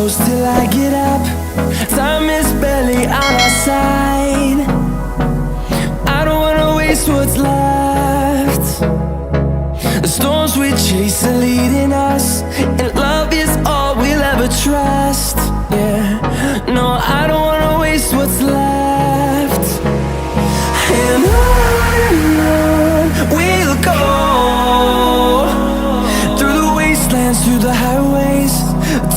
close till I get up. Time is barely on our side. I don't wanna waste what's left. The storms we chase are leading us, and love is all we'll ever trust. Yeah, no, I don't wanna waste what's left. And on we'll go, through the wastelands, through the highways,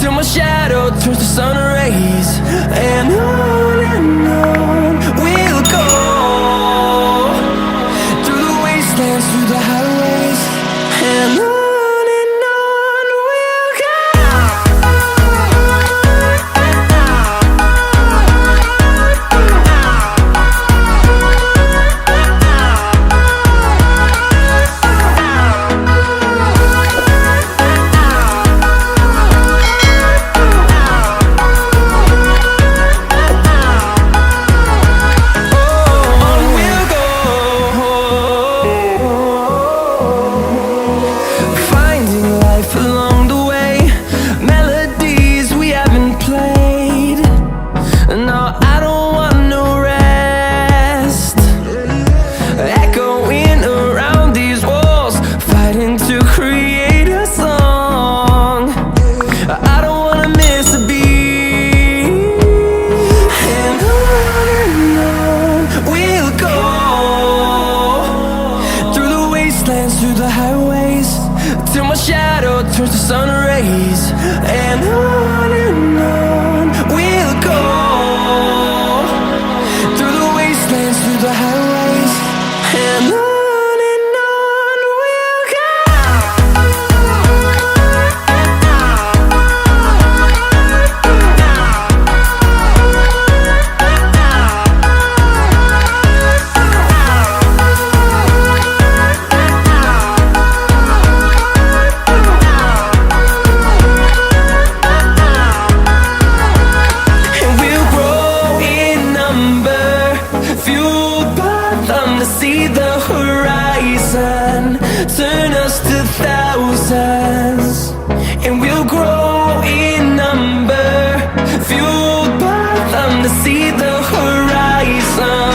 till my shadow turns to sun rays. And on we'll go, through the wastelands, through the highways, and on we'll go. Through the highways, till my shadow turns to sun rays. And on we'll go, through the wastelands, through the highways, and on we'll go. See the horizon, turn us to thousands, and we'll grow in number, fueled by them to see the horizon.